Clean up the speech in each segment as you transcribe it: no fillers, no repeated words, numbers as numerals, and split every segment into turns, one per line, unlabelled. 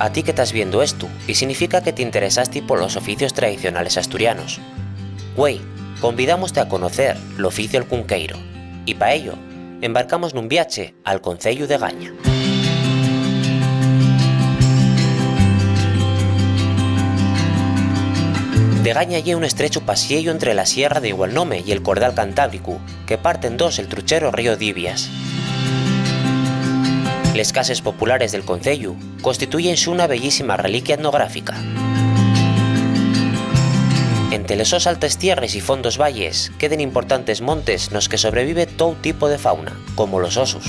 a ti que estás viendo esto y significa que te interesaste por los oficios tradicionales asturianos. Güey, convidámoste a conocer l'oficio el cunqueiro y para ello embarcamos nun viaje al concello de Gaña. De Gaña lle un estrecho pasiello entre la sierra de igual nome y el cordal cantábrico, que parten dos el truchero río Divias. Les cases populares del concello constituyense una bellísima reliquia etnográfica. Entre les sos altes tierras y fondos valles queden importantes montes nos que sobrevive todo tipo de fauna, como los osos.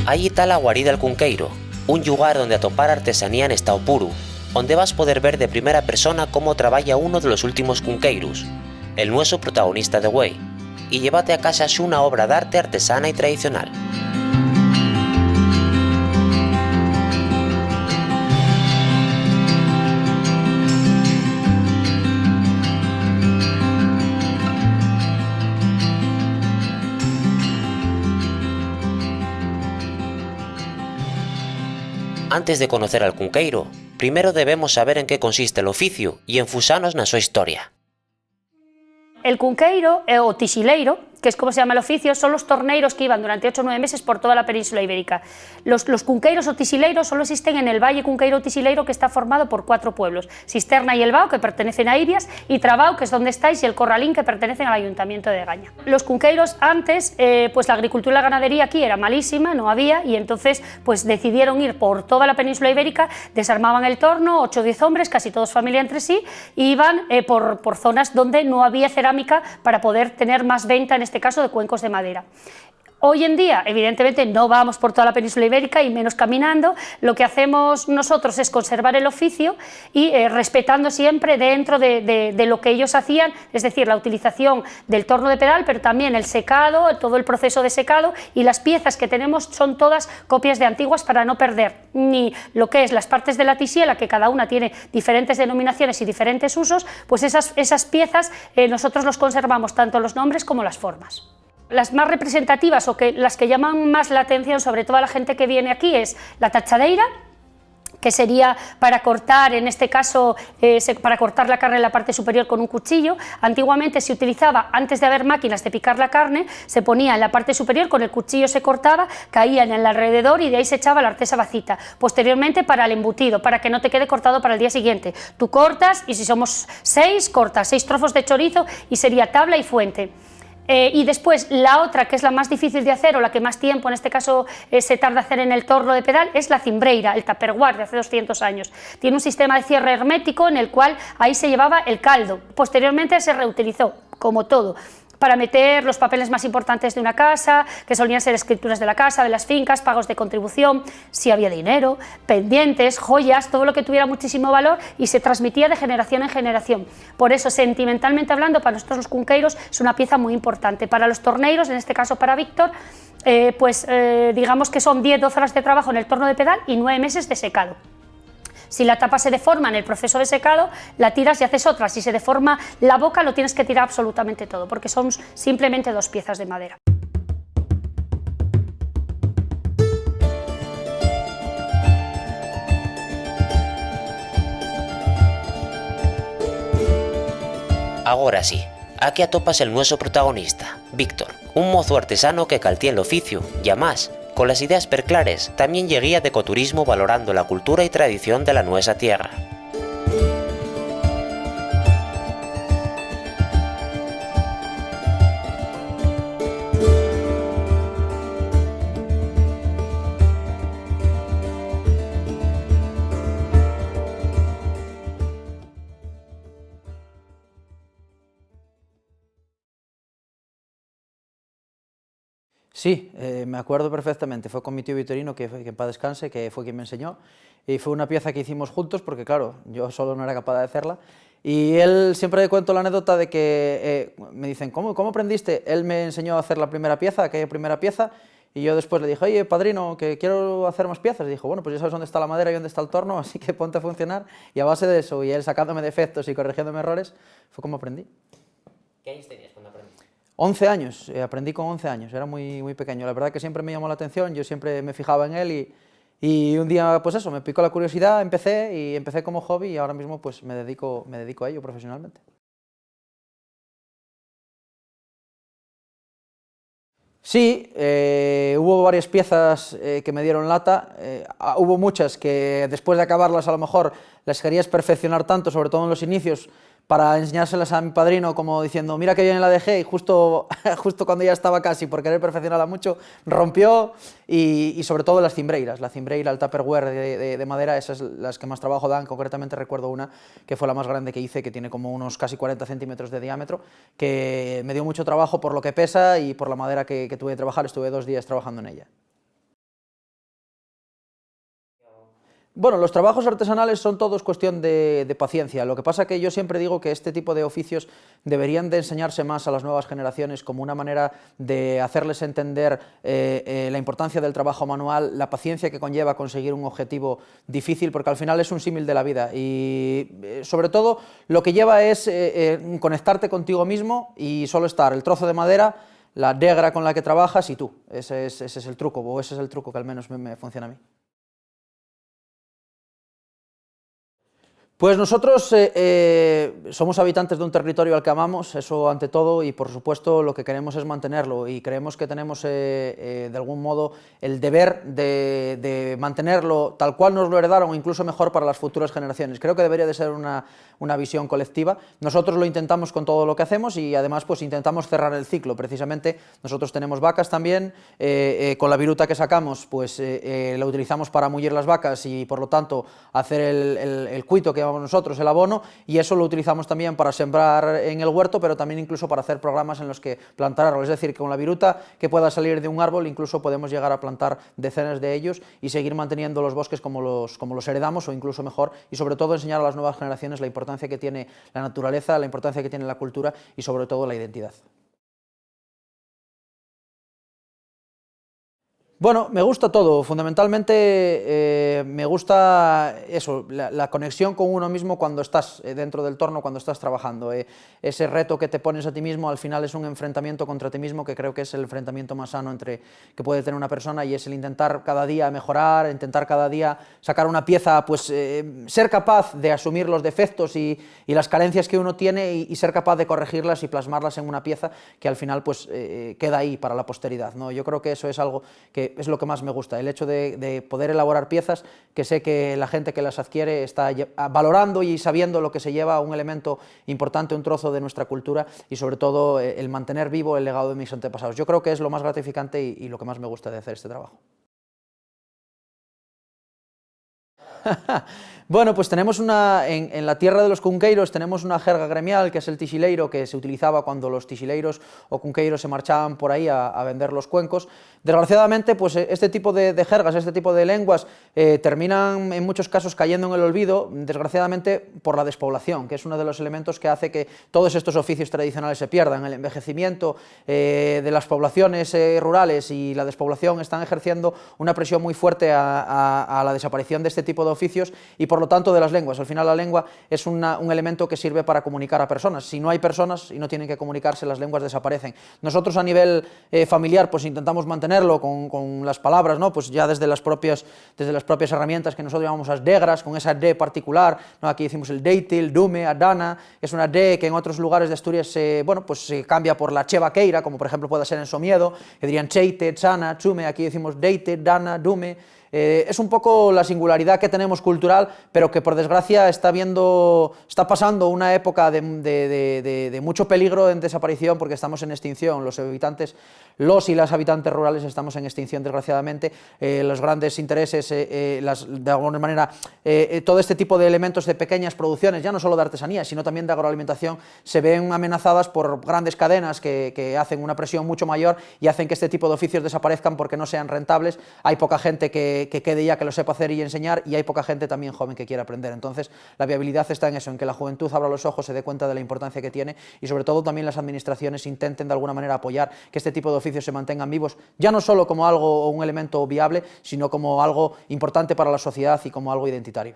Allí está la guarida el Cunqueiro, un lugar donde atopar artesanía en estado puro, donde vas poder ver de primera persona cómo trabaja uno de los últimos cunqueiros, el nuestro protagonista de Güey, y llévate a casa una obra de arte artesana y tradicional. Antes de conocer al cunqueiro, primero debemos saber en qué consiste el oficio y enfusanos na súa historia.
El cunqueiro o tixileiro, que es como se llama el oficio, son los torneiros que iban durante 8 o 9 meses por toda la península ibérica. Los cunqueiros o tisileiros solo existen en el Valle Cunqueiro Tisileiro, que está formado por 4 pueblos: Cisterna y El Bao, que pertenecen a Ibias, y Trabao, que es donde estáis, y el Corralín, que pertenecen al Ayuntamiento de Gaña. Los cunqueiros antes, pues la agricultura y la ganadería aquí era malísima, no había, y entonces pues decidieron ir por toda la península ibérica, desarmaban el torno, 8 o 10 hombres, casi todos familia entre sí, y iban por zonas donde no había cerámica para poder tener más venta, en este caso de cuencos de madera. Hoy en día, evidentemente, no vamos por toda la península ibérica y menos caminando. Lo que hacemos nosotros es conservar el oficio y respetando siempre dentro de lo que ellos hacían, es decir, la utilización del torno de pedal, pero también el secado, todo el proceso de secado, y las piezas que tenemos son todas copias de antiguas para no perder ni lo que es las partes de la tisiela, que cada una tiene diferentes denominaciones y diferentes usos. Pues esas piezas nosotros los conservamos, tanto los nombres como las formas. Las más representativas o las que llaman más la atención, sobre todo a la gente que viene aquí, es la tachadeira, que sería para cortar, en este caso, para cortar la carne en la parte superior con un cuchillo. Antiguamente se utilizaba, antes de haber máquinas de picar la carne, se ponía en la parte superior, con el cuchillo se cortaba, caía en el alrededor y de ahí se echaba la artesa vacita. Posteriormente para el embutido, para que no te quede cortado para el día siguiente. Tú cortas y si somos 6, cortas 6 trozos de chorizo y sería tabla y fuente. Y después la otra, que es la más difícil de hacer o la que más tiempo en este caso se tarda hacer en el torno de pedal, es la cimbreira, el tupperware de hace 200 años. Tiene un sistema de cierre hermético en el cual ahí se llevaba el caldo. Posteriormente se reutilizó, como todo, para meter los papeles más importantes de una casa, que solían ser escrituras de la casa, de las fincas, pagos de contribución, si había dinero, pendientes, joyas, todo lo que tuviera muchísimo valor, y se transmitía de generación en generación. Por eso, sentimentalmente hablando, para nosotros los cunqueiros es una pieza muy importante. Para los torneiros, en este caso para Víctor, digamos que son 10-12 horas de trabajo en el torno de pedal y 9 meses de secado. Si la tapa se deforma en el proceso de secado, la tiras y haces otra. Si se deforma la boca, lo tienes que tirar absolutamente todo, porque son simplemente 2 piezas de madera.
Ahora sí, aquí atopas el nuestro protagonista, Víctor, un mozo artesano que caltía el oficio, y además, con las ideas perclares, también lleguía de ecoturismo valorando la cultura y tradición de la nuestra tierra.
Sí, me acuerdo perfectamente, fue con mi tío Vitorino, que en paz descanse, que fue quien me enseñó, y fue una pieza que hicimos juntos, porque claro, yo solo no era capaz de hacerla, y él, siempre le cuento la anécdota de que me dicen, ¿cómo aprendiste? Él me enseñó a hacer la primera pieza, aquella primera pieza, y yo después le dije, oye, padrino, que quiero hacer más piezas, y dijo, bueno, pues ya sabes dónde está la madera y dónde está el torno, así que ponte a funcionar, y a base de eso, y él sacándome defectos y corrigiéndome errores, fue como aprendí.
¿Qué años tenías cuando aprendiste?
11 años, aprendí con 11 años, era muy pequeño, la verdad que siempre me llamó la atención, yo siempre me fijaba en él y un día, pues eso, me picó la curiosidad, empecé como hobby y ahora mismo pues me dedico a ello profesionalmente. Sí, hubo varias piezas que me dieron lata, hubo muchas que después de acabarlas a lo mejor las querías perfeccionar tanto, sobre todo en los inicios, para enseñárselas a mi padrino como diciendo, mira que bien la dejé, y justo cuando ya estaba casi por querer perfeccionarla mucho, rompió, y sobre todo las cimbreiras, la cimbreira, el tupperware de madera, esas son las que más trabajo dan, concretamente recuerdo una que fue la más grande que hice, que tiene como unos casi 40 centímetros de diámetro, que me dio mucho trabajo por lo que pesa y por la madera que tuve que trabajar, estuve 2 días trabajando en ella. Bueno, los trabajos artesanales son todos cuestión de paciencia, lo que pasa que yo siempre digo que este tipo de oficios deberían de enseñarse más a las nuevas generaciones como una manera de hacerles entender la importancia del trabajo manual, la paciencia que conlleva conseguir un objetivo difícil, porque al final es un símil de la vida y sobre todo lo que lleva es conectarte contigo mismo y solo estar el trozo de madera, la negra con la que trabajas y tú, ese es el truco, o ese es el truco que al menos me funciona a mí. Pues nosotros somos habitantes de un territorio al que amamos, eso ante todo, y por supuesto lo que queremos es mantenerlo, y creemos que tenemos de algún modo el deber de mantenerlo tal cual nos lo heredaron, o incluso mejor para las futuras generaciones. Creo que debería de ser una visión colectiva. Nosotros lo intentamos con todo lo que hacemos y además pues intentamos cerrar el ciclo. Precisamente nosotros tenemos vacas también, con la viruta que sacamos pues la utilizamos para mullir las vacas y por lo tanto hacer el cuito que llamamos nosotros, el abono, y eso lo utilizamos también para sembrar en el huerto, pero también incluso para hacer programas en los que plantar árboles, es decir, que con la viruta que pueda salir de un árbol incluso podemos llegar a plantar decenas de ellos y seguir manteniendo los bosques como los heredamos o incluso mejor, y sobre todo enseñar a las nuevas generaciones la importancia que tiene la naturaleza, la importancia que tiene la cultura y sobre todo la identidad. Bueno, me gusta todo, fundamentalmente me gusta eso, la conexión con uno mismo cuando estás dentro del torno, cuando estás trabajando. Ese reto que te pones a ti mismo al final es un enfrentamiento contra ti mismo que creo que es el enfrentamiento más sano que puede tener una persona, y es el intentar cada día mejorar, intentar cada día sacar una pieza, pues ser capaz de asumir los defectos y las carencias que uno tiene y ser capaz de corregirlas y plasmarlas en una pieza que al final pues queda ahí para la posteridad, ¿no? Yo creo que eso es algo que es lo que más me gusta, el hecho de poder elaborar piezas que sé que la gente que las adquiere está valorando y sabiendo lo que se lleva a un elemento importante, un trozo de nuestra cultura y sobre todo el mantener vivo el legado de mis antepasados. Yo creo que es lo más gratificante y lo que más me gusta de hacer este trabajo. Bueno, pues tenemos en la tierra de los cunqueiros tenemos una jerga gremial que es el tixileiro, que se utilizaba cuando los tixileiros o cunqueiros se marchaban por ahí a vender los cuencos. Desgraciadamente, pues este tipo de jergas, este tipo de lenguas terminan en muchos casos cayendo en el olvido, desgraciadamente por la despoblación, que es uno de los elementos que hace que todos estos oficios tradicionales se pierdan. El envejecimiento de las poblaciones rurales y la despoblación están ejerciendo una presión muy fuerte a la desaparición de este tipo de oficios y por lo tanto de las lenguas. Al final la lengua es un elemento que sirve para comunicar a personas. Si no hay personas y no tienen que comunicarse, las lenguas desaparecen. Nosotros a nivel familiar pues intentamos mantenerlo con las palabras, ¿no? Pues ya desde las propias herramientas que nosotros llamamos as degras, con esa D particular, ¿no? Aquí decimos el deitil, dume, adana, es una D que en otros lugares de Asturias pues se cambia por la che vaqueira, como por ejemplo puede ser en Somiedo, que dirían cheite, chana, chume, aquí decimos deite, dana, dume. Es un poco la singularidad que tenemos cultural, pero que por desgracia está pasando una época de mucho peligro en desaparición porque estamos en extinción. Los y las habitantes rurales estamos en extinción, desgraciadamente. Los grandes intereses, de alguna manera, todo este tipo de elementos de pequeñas producciones, ya no solo de artesanía, sino también de agroalimentación, se ven amenazadas por grandes cadenas que hacen una presión mucho mayor y hacen que este tipo de oficios desaparezcan porque no sean rentables. Hay poca gente que que quede ya, que lo sepa hacer y enseñar, y hay poca gente también joven que quiera aprender. Entonces, la viabilidad está en eso, en que la juventud abra los ojos, se dé cuenta de la importancia que tiene, y sobre todo también las administraciones intenten de alguna manera apoyar que este tipo de oficios se mantengan vivos, ya no solo como algo o un elemento viable, sino como algo importante para la sociedad y como algo identitario.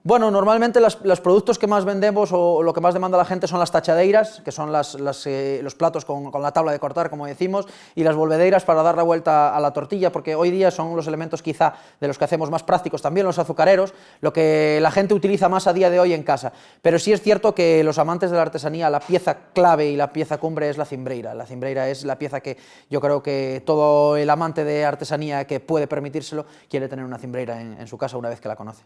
Bueno, normalmente los productos que más vendemos o lo que más demanda la gente son las tachadeiras, que son los platos con la tabla de cortar, como decimos, y las volvedeiras para dar la vuelta a la tortilla, porque hoy día son los elementos quizá de los que hacemos más prácticos, también los azucareros, lo que la gente utiliza más a día de hoy en casa. Pero sí es cierto que los amantes de la artesanía, la pieza clave y la pieza cumbre es la cimbreira. La cimbreira es la pieza que yo creo que todo el amante de artesanía que puede permitírselo quiere tener una cimbreira en su casa una vez que la conoce.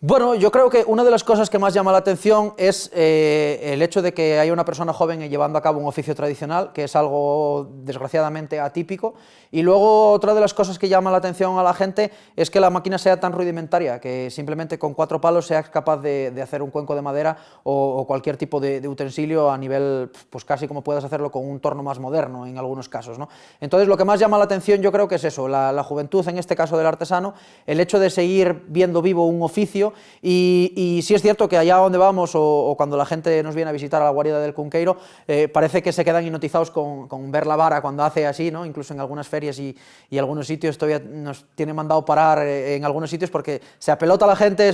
Bueno, yo creo que una de las cosas que más llama la atención es el hecho de que haya una persona joven llevando a cabo un oficio tradicional, que es algo desgraciadamente atípico, y luego otra de las cosas que llama la atención a la gente es que la máquina sea tan rudimentaria, que simplemente con 4 palos seas capaz de hacer un cuenco de madera o cualquier tipo de utensilio a nivel, pues casi como puedas hacerlo con un torno más moderno en algunos casos, ¿no? Entonces lo que más llama la atención yo creo que es eso, la juventud, en este caso del artesano, el hecho de seguir viendo vivo un oficio. Y sí es cierto que allá donde vamos o cuando la gente nos viene a visitar a la guarida del Cunqueiro, parece que se quedan hipnotizados con ver la vara cuando hace así, ¿no? Incluso en algunas ferias y algunos sitios todavía nos tienen mandado parar en algunos sitios porque se apelotona la gente,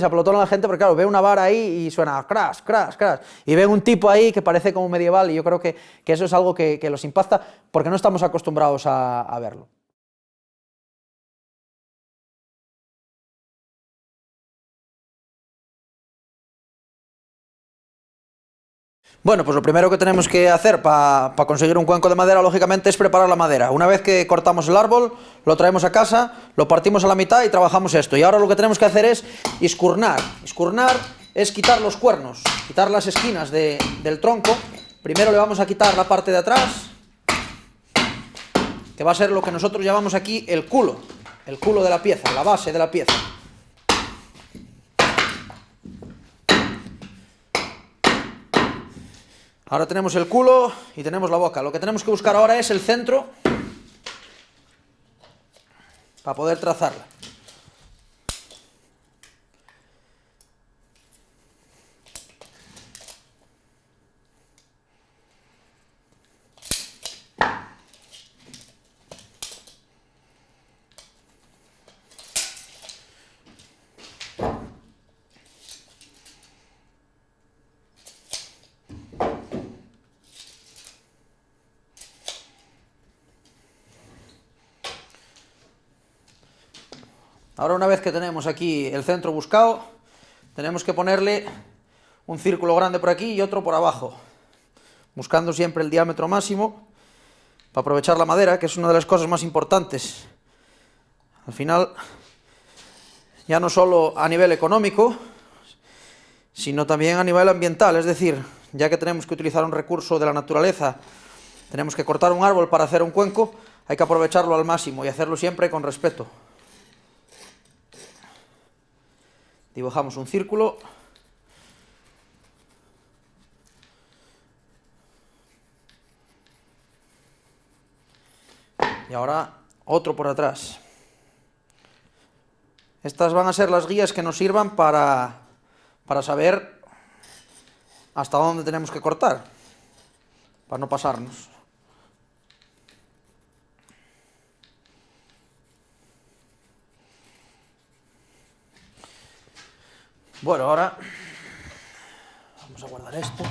porque claro, ve una vara ahí y suena crash, crash, crash, y ven un tipo ahí que parece como medieval, y yo creo que eso es algo que los impacta porque no estamos acostumbrados a verlo. Bueno, pues lo primero que tenemos que hacer para conseguir un cuenco de madera, lógicamente, es preparar la madera. Una vez que cortamos el árbol, lo traemos a casa, lo partimos a la mitad y trabajamos esto. Y ahora lo que tenemos que hacer es iscurnar. Iscurnar es quitar los cuernos, quitar las esquinas del tronco. Primero le vamos a quitar la parte de atrás, que va a ser lo que nosotros llamamos aquí el culo de la pieza, la base de la pieza. Ahora tenemos el culo y tenemos la boca. Lo que tenemos que buscar ahora es el centro para poder trazarla. Ahora, una vez que tenemos aquí el centro buscado, tenemos que ponerle un círculo grande por aquí y otro por abajo, buscando siempre el diámetro máximo para aprovechar la madera, que es una de las cosas más importantes. Al final, ya no solo a nivel económico, sino también a nivel ambiental, es decir, ya que tenemos que utilizar un recurso de la naturaleza, tenemos que cortar un árbol para hacer un cuenco, hay que aprovecharlo al máximo y hacerlo siempre con respeto. Dibujamos un círculo. Y ahora otro por atrás. Estas van a ser las guías que nos sirvan para saber hasta dónde tenemos que cortar, para no pasarnos. Bueno, ahora vamos a guardar esto.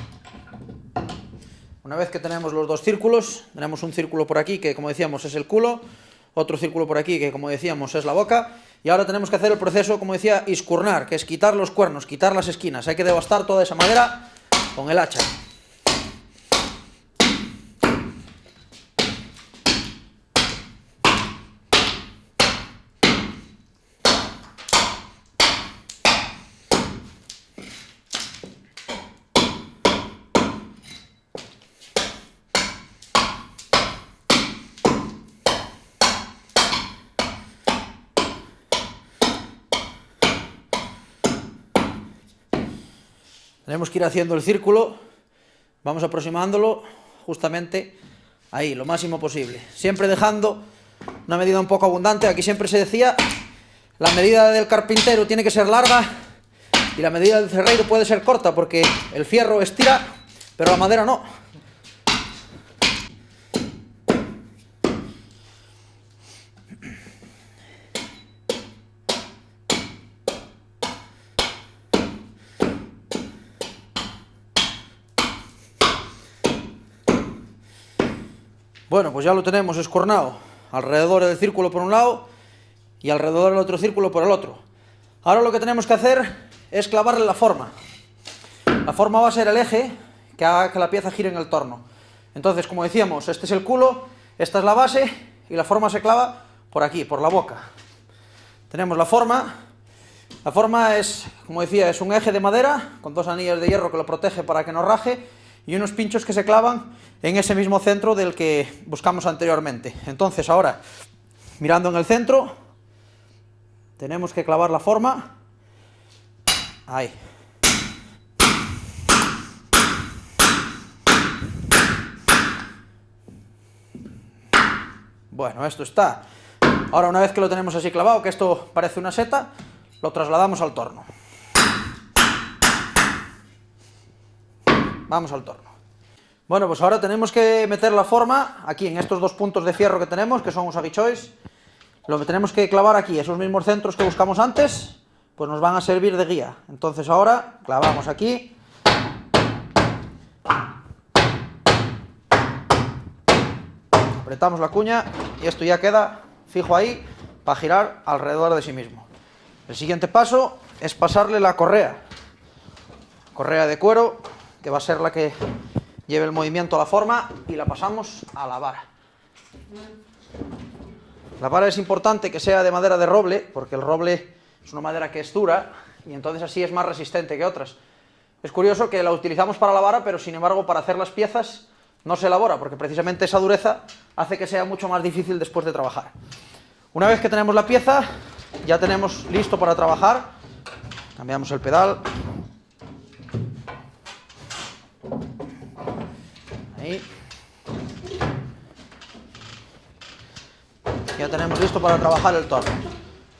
Una vez que tenemos los dos círculos, tenemos un círculo por aquí que, como decíamos, es el culo, otro círculo por aquí que, como decíamos, es la boca, y ahora tenemos que hacer el proceso, como decía, iscurnar, que es quitar los cuernos, quitar las esquinas. Hay que devastar toda esa madera con el hacha. Tenemos que ir haciendo el círculo, vamos aproximándolo justamente Ahí, lo máximo posible. Siempre dejando una medida un poco abundante. Aquí siempre se decía, la medida del carpintero tiene que ser larga y la medida del ferreiro puede ser corta, porque el fierro estira, pero la madera no. Bueno, pues ya lo tenemos escornado alrededor del círculo por un lado y alrededor del otro círculo por el otro. Ahora lo que tenemos que hacer es clavarle la forma. La forma va a ser el eje que haga que la pieza gire en el torno. Entonces, como decíamos, este es el culo, esta es la base y la forma se clava por aquí, por la boca. Tenemos la forma. La forma es, como decía, es un eje de madera con dos anillos de hierro que lo protege para que no raje y unos pinchos que se clavan en ese mismo centro del que buscamos anteriormente. Entonces ahora, mirando en el centro, tenemos que clavar la forma. Ahí. Bueno, esto está. Ahora, una vez que lo tenemos así clavado, que esto parece una seta, lo trasladamos al torno. Vamos al torno. Bueno, pues ahora tenemos que meter la forma aquí en estos dos puntos de fierro que tenemos, que son usagichois. Lo tenemos que clavar aquí, esos mismos centros que buscamos antes, pues nos van a servir de guía. Entonces ahora clavamos aquí. Apretamos la cuña y esto ya queda fijo ahí para girar alrededor de sí mismo. El siguiente paso es pasarle la correa. Correa de cuero, que va a ser la que lleve el movimiento a la forma, y la pasamos a la vara. La vara es importante que sea de madera de roble, porque el roble es una madera que es dura y entonces así es más resistente que otras. Es curioso que la utilizamos para la vara, pero sin embargo para hacer las piezas no se elabora, porque precisamente esa dureza hace que sea mucho más difícil después de trabajar. Una vez que tenemos la pieza, ya tenemos listo para trabajar. Cambiamos el pedal. Ahí. Ya tenemos listo para trabajar el torno.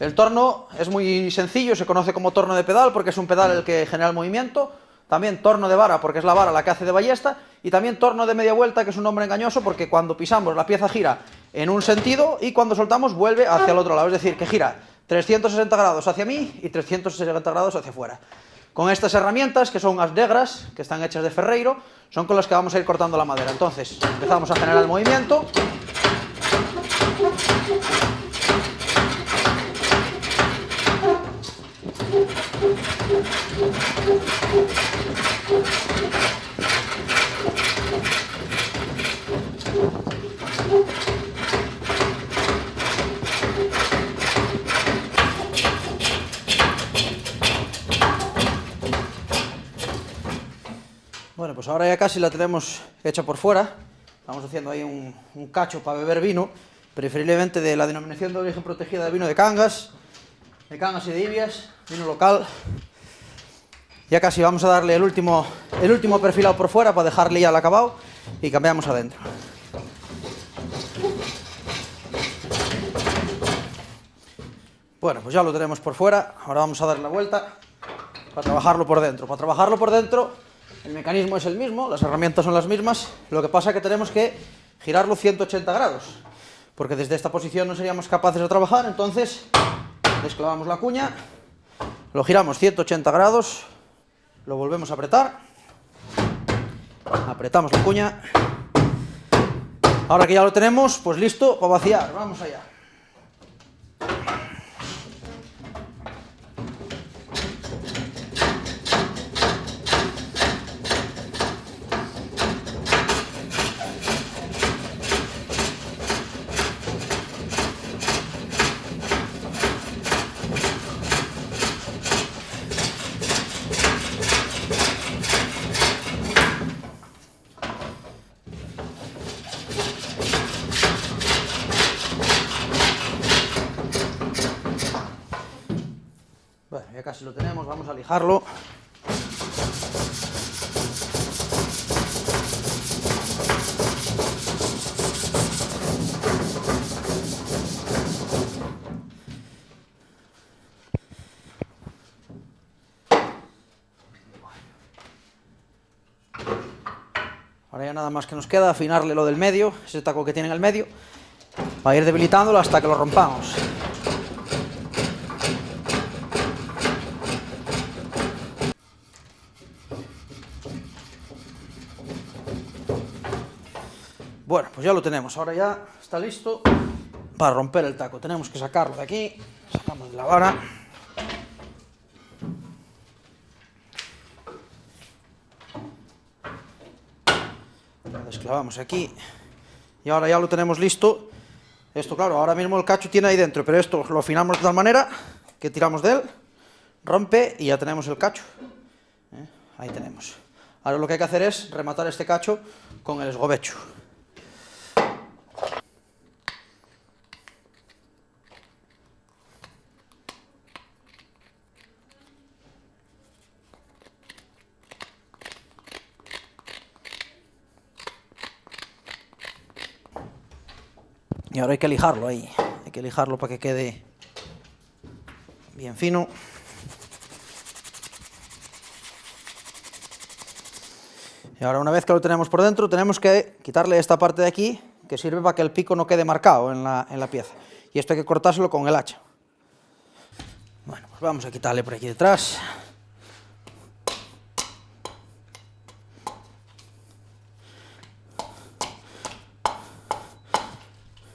El torno es muy sencillo, se conoce como torno de pedal porque es un pedal el que genera el movimiento. También torno de vara porque es la vara la que hace de ballesta. Y también torno de media vuelta, que es un nombre engañoso porque cuando pisamos la pieza gira en un sentido y cuando soltamos vuelve hacia el otro lado. Es decir, que gira 360 grados hacia mí y 360 grados hacia afuera. Con estas herramientas, que son as negras, que están hechas de ferreiro, son con las que vamos a ir cortando la madera. Entonces, empezamos a generar el movimiento. Bueno, pues ahora ya casi la tenemos hecha por fuera. Estamos haciendo ahí un cacho para beber vino, preferiblemente de la denominación de origen protegida de vino de Cangas y de Ibias, vino local. Ya casi vamos a darle el último perfilado por fuera para dejarle ya el acabado y cambiamos adentro. Bueno, pues ya lo tenemos por fuera. Ahora vamos a darle la vuelta para trabajarlo por dentro. Para trabajarlo por dentro, el mecanismo es el mismo, las herramientas son las mismas. Lo que pasa es que tenemos que girarlo 180 grados, porque desde esta posición no seríamos capaces de trabajar. Entonces desclavamos la cuña, lo giramos 180 grados, lo volvemos a apretar, apretamos la cuña. Ahora que ya lo tenemos, pues listo para vaciar. Vamos allá. Bueno, ya casi lo tenemos, vamos a lijarlo. Ahora ya nada más que nos queda afinarle lo del medio, ese taco que tiene en el medio, para ir debilitándolo hasta que lo rompamos. Bueno, pues ya lo tenemos, ahora ya está listo para romper el taco. Tenemos que sacarlo de aquí, sacamos de la vara. Lo desclavamos aquí y ahora ya lo tenemos listo. Esto, claro, ahora mismo el cacho tiene ahí dentro, pero esto lo afinamos de tal manera que tiramos de él, rompe y ya tenemos el cacho. Ahí tenemos. Ahora lo que hay que hacer es rematar este cacho con el esgobecho. Y ahora hay que lijarlo ahí, hay que lijarlo para que quede bien fino. Y ahora, una vez que lo tenemos por dentro, tenemos que quitarle esta parte de aquí, que sirve para que el pico no quede marcado en la pieza. Y esto hay que cortárselo con el hacha. Bueno, pues vamos a quitarle por aquí detrás.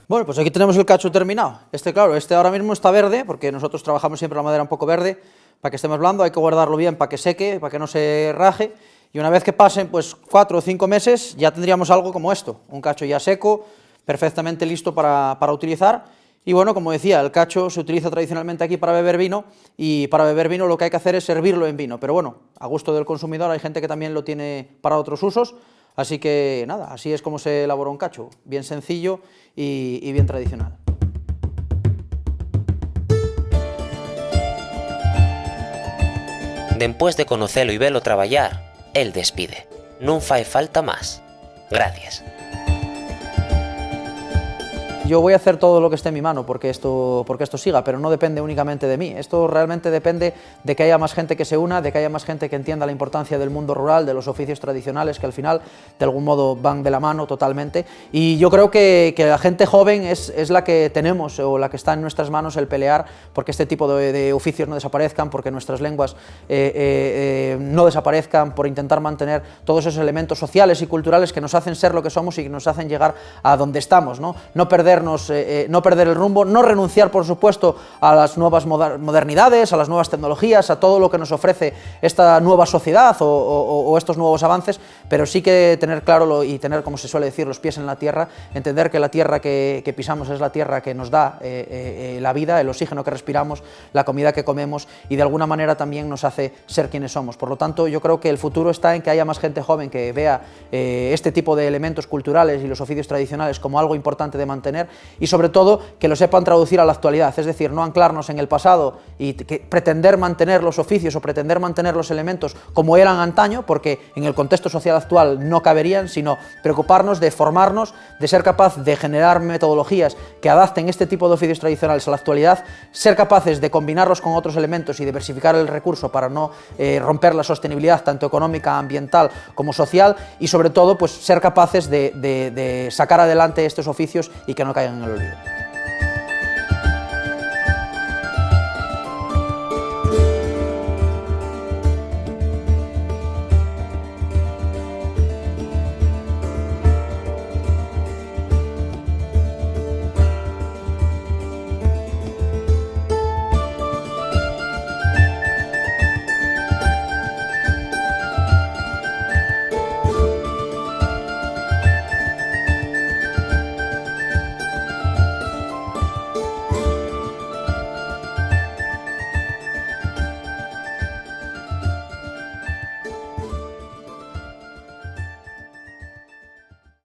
Bueno, pues aquí tenemos el cacho terminado. Claro, ahora mismo está verde, porque nosotros trabajamos siempre la madera un poco verde, para que esté más blando. Hay que guardarlo bien para que seque, para que no se raje. Y una vez que pasen pues 4 o 5 meses, ya tendríamos algo como esto, un cacho ya seco, perfectamente listo para utilizar. Y bueno, como decía, el cacho se utiliza tradicionalmente aquí para beber vino, y para beber vino lo que hay que hacer es servirlo en vino. Pero bueno, a gusto del consumidor, hay gente que también lo tiene para otros usos. Así que nada, así es como se elabora un cacho, bien sencillo y bien tradicional.
Después de conocerlo y verlo trabajar, él despide. No fai falta más. Gracias.
Yo voy a hacer todo lo que esté en mi mano porque esto siga, pero no depende únicamente de mí. Esto realmente depende de que haya más gente que se una, de que haya más gente que entienda la importancia del mundo rural, de los oficios tradicionales, que al final de algún modo van de la mano totalmente. Y yo creo que la gente joven es la que tenemos, o la que está en nuestras manos, el pelear porque este tipo de oficios no desaparezcan, porque nuestras lenguas no desaparezcan, por intentar mantener todos esos elementos sociales y culturales que nos hacen ser lo que somos y que nos hacen llegar a donde estamos, ¿no? No perder el rumbo, no renunciar, por supuesto, a las nuevas modernidades, a las nuevas tecnologías, a todo lo que nos ofrece esta nueva sociedad o estos nuevos avances, pero sí que tener claro y tener, como se suele decir, los pies en la tierra, entender que la tierra que pisamos es la tierra que nos da la vida, el oxígeno que respiramos, la comida que comemos, y de alguna manera también nos hace ser quienes somos. Por lo tanto, yo creo que el futuro está en que haya más gente joven que vea este tipo de elementos culturales y los oficios tradicionales como algo importante de mantener, y sobre todo que lo sepan traducir a la actualidad, es decir, no anclarnos en el pasado y pretender mantener los oficios o pretender mantener los elementos como eran antaño, porque en el contexto social actual no caberían, sino preocuparnos de formarnos, de ser capaz de generar metodologías que adapten este tipo de oficios tradicionales a la actualidad, ser capaces de combinarlos con otros elementos y diversificar el recurso para no romper la sostenibilidad tanto económica, ambiental como social, y sobre todo pues ser capaces de sacar adelante estos oficios y que no caigan en el olvido.